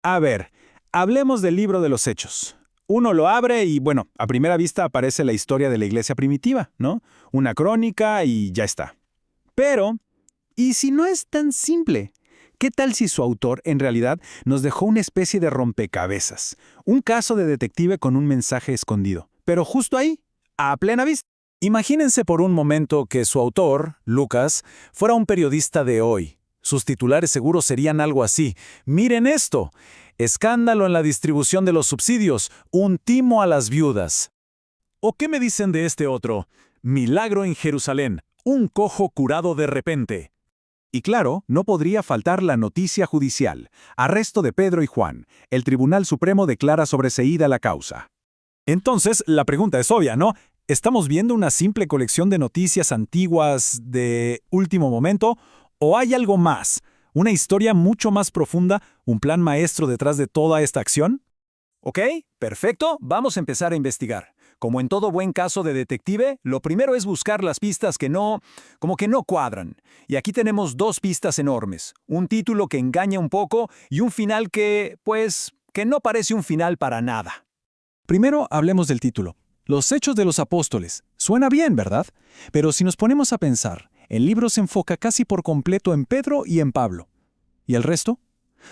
A ver, hablemos del libro de los Hechos. Uno lo abre y, bueno, a primera vista aparece la historia de la iglesia primitiva, ¿no? Una crónica y ya está. Pero, ¿y si no es tan simple? ¿Qué tal si su autor, en realidad, nos dejó una especie de rompecabezas? Un caso de detective con un mensaje escondido. Pero justo ahí, a plena vista. Imagínense por un momento que su autor, Lucas, fuera un periodista de hoy. Sus titulares seguros serían algo así. Miren esto. Escándalo en la distribución de los subsidios. Un timo a las viudas. ¿O qué me dicen de este otro? Milagro en Jerusalén. Un cojo curado de repente. Y claro, no podría faltar la noticia judicial. Arresto de Pedro y Juan. El Tribunal Supremo declara sobreseída la causa. Entonces, la pregunta es obvia, ¿no? ¿Estamos viendo una simple colección de noticias antiguas de último momento? ¿O hay algo más? ¿Una historia mucho más profunda? ¿Un plan maestro detrás de toda esta acción? Ok, perfecto, vamos a empezar a investigar. Como en todo buen caso de detective, lo primero es buscar las pistas como que no cuadran. Y aquí tenemos dos pistas enormes. Un título que engaña un poco y un final que no parece un final para nada. Primero hablemos del título. Los Hechos de los Apóstoles. Suena bien, ¿verdad? Pero si nos ponemos a pensar, el libro se enfoca casi por completo en Pedro y en Pablo. ¿Y el resto?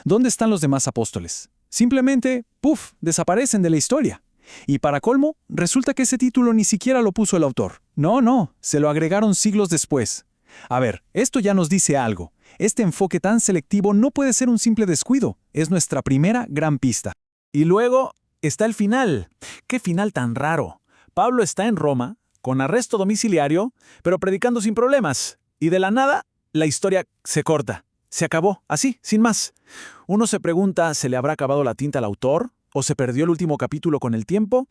¿Dónde están los demás apóstoles? Simplemente, ¡puf!, desaparecen de la historia. Y para colmo, resulta que ese título ni siquiera lo puso el autor. No, se lo agregaron siglos después. A ver, esto ya nos dice algo. Este enfoque tan selectivo no puede ser un simple descuido. Es nuestra primera gran pista. Y luego está el final. ¡Qué final tan raro! Pablo está en Roma, con arresto domiciliario, pero predicando sin problemas. Y de la nada, la historia se corta. Se acabó, así, sin más. Uno se pregunta, ¿se le habrá acabado la tinta al autor? ¿O se perdió el último capítulo con el tiempo?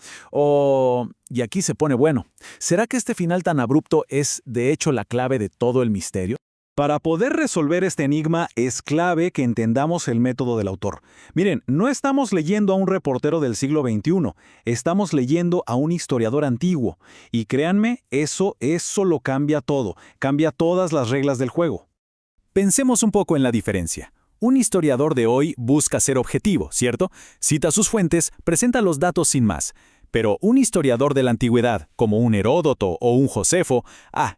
Y aquí se pone bueno. ¿Será que este final tan abrupto es, de hecho, la clave de todo el misterio? Para poder resolver este enigma es clave que entendamos el método del autor. Miren, no estamos leyendo a un reportero del siglo XXI, estamos leyendo a un historiador antiguo. Y créanme, eso lo cambia todo, cambia todas las reglas del juego. Pensemos un poco en la diferencia. Un historiador de hoy busca ser objetivo, ¿cierto? Cita sus fuentes, presenta los datos sin más. Pero un historiador de la antigüedad, como un Heródoto o un Josefo,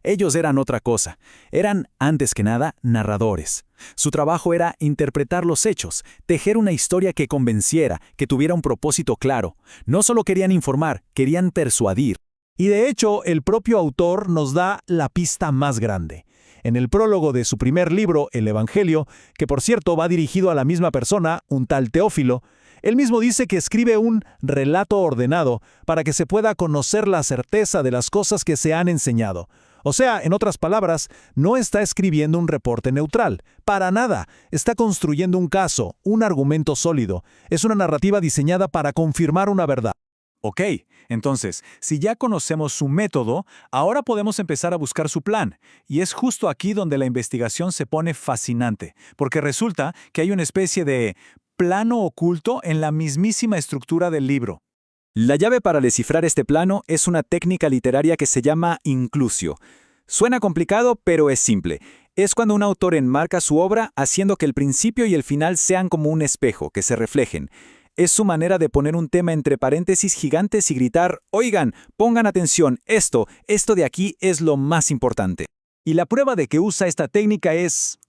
ellos eran otra cosa. Eran, antes que nada, narradores. Su trabajo era interpretar los hechos, tejer una historia que convenciera, que tuviera un propósito claro. No solo querían informar, querían persuadir. Y de hecho, el propio autor nos da la pista más grande. En el prólogo de su primer libro, El Evangelio, que por cierto va dirigido a la misma persona, un tal Teófilo, él mismo dice que escribe un relato ordenado para que se pueda conocer la certeza de las cosas que se han enseñado. O sea, en otras palabras, no está escribiendo un reporte neutral. Para nada. Está construyendo un caso, un argumento sólido. Es una narrativa diseñada para confirmar una verdad. Ok, entonces, si ya conocemos su método, ahora podemos empezar a buscar su plan. Y es justo aquí donde la investigación se pone fascinante, porque resulta que hay una especie de plano oculto en la mismísima estructura del libro. La llave para descifrar este plano es una técnica literaria que se llama inclusio. Suena complicado, pero es simple. Es cuando un autor enmarca su obra haciendo que el principio y el final sean como un espejo, que se reflejen. Es su manera de poner un tema entre paréntesis gigantes y gritar, oigan, pongan atención, esto de aquí es lo más importante. Y la prueba de que usa esta técnica es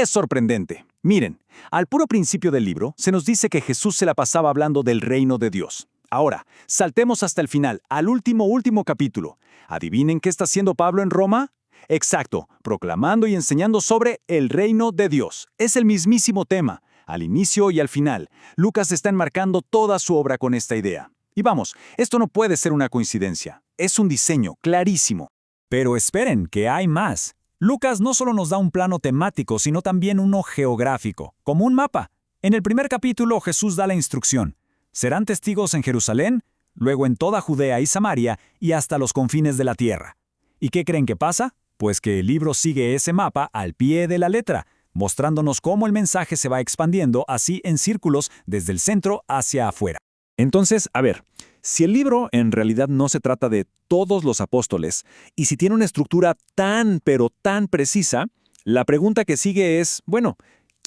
sorprendente. Miren, al puro principio del libro se nos dice que Jesús se la pasaba hablando del reino de Dios. Ahora, saltemos hasta el final, al último capítulo. ¿Adivinen qué está haciendo Pablo en Roma? Exacto, proclamando y enseñando sobre el reino de Dios. Es el mismísimo tema. Al inicio y al final, Lucas está enmarcando toda su obra con esta idea. Y vamos, esto no puede ser una coincidencia. Es un diseño clarísimo. Pero esperen, que hay más. Lucas no solo nos da un plano temático, sino también uno geográfico, como un mapa. En el primer capítulo Jesús da la instrucción. Serán testigos en Jerusalén, luego en toda Judea y Samaria y hasta los confines de la tierra. ¿Y qué creen que pasa? Pues que el libro sigue ese mapa al pie de la letra, mostrándonos cómo el mensaje se va expandiendo así en círculos desde el centro hacia afuera. Entonces, a ver, si el libro en realidad no se trata de todos los apóstoles, y si tiene una estructura tan pero tan precisa, la pregunta que sigue es,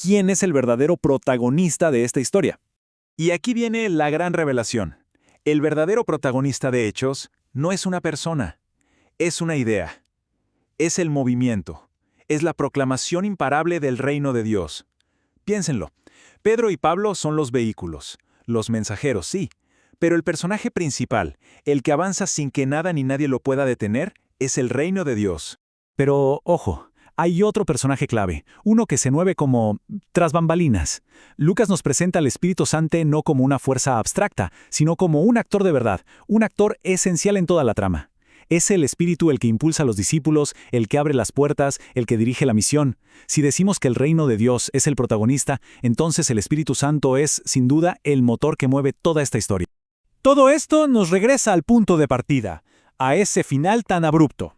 quién es el verdadero protagonista de esta historia. Y aquí viene la gran revelación. El verdadero protagonista de Hechos no es una persona, es una idea. Es el movimiento. Es la proclamación imparable del reino de Dios. Piénsenlo. Pedro y Pablo son los vehículos, los mensajeros, sí, pero el personaje principal, el que avanza sin que nada ni nadie lo pueda detener, es el reino de Dios. Pero, ojo, hay otro personaje clave, uno que se mueve como tras bambalinas. Lucas nos presenta al Espíritu Santo no como una fuerza abstracta, sino como un actor de verdad, un actor esencial en toda la trama. Es el Espíritu el que impulsa a los discípulos, el que abre las puertas, el que dirige la misión. Si decimos que el reino de Dios es el protagonista, entonces el Espíritu Santo es, sin duda, el motor que mueve toda esta historia. Todo esto nos regresa al punto de partida, a ese final tan abrupto.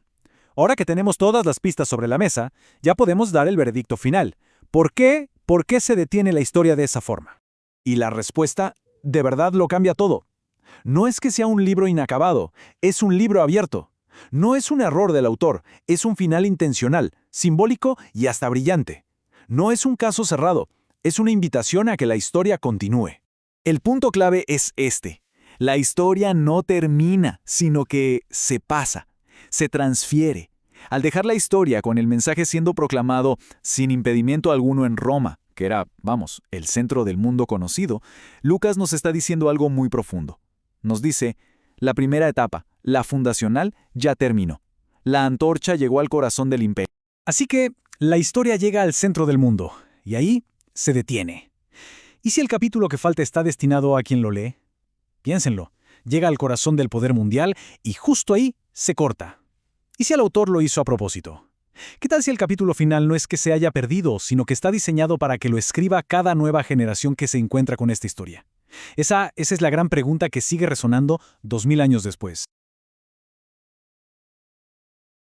Ahora que tenemos todas las pistas sobre la mesa, ya podemos dar el veredicto final. ¿Por qué? ¿Por qué se detiene la historia de esa forma? Y la respuesta, de verdad, lo cambia todo. No es que sea un libro inacabado, es un libro abierto. No es un error del autor, es un final intencional, simbólico y hasta brillante. No es un caso cerrado, es una invitación a que la historia continúe. El punto clave es este. La historia no termina, sino que se pasa, se transfiere. Al dejar la historia con el mensaje siendo proclamado sin impedimento alguno en Roma, que era, el centro del mundo conocido, Lucas nos está diciendo algo muy profundo. Nos dice, la primera etapa, la fundacional, ya terminó. La antorcha llegó al corazón del imperio. Así que la historia llega al centro del mundo, y ahí se detiene. ¿Y si el capítulo que falta está destinado a quien lo lee? Piénsenlo, llega al corazón del poder mundial y justo ahí se corta. ¿Y si el autor lo hizo a propósito? ¿Qué tal si el capítulo final no es que se haya perdido, sino que está diseñado para que lo escriba cada nueva generación que se encuentra con esta historia? Esa es la gran pregunta que sigue resonando 2000 años después.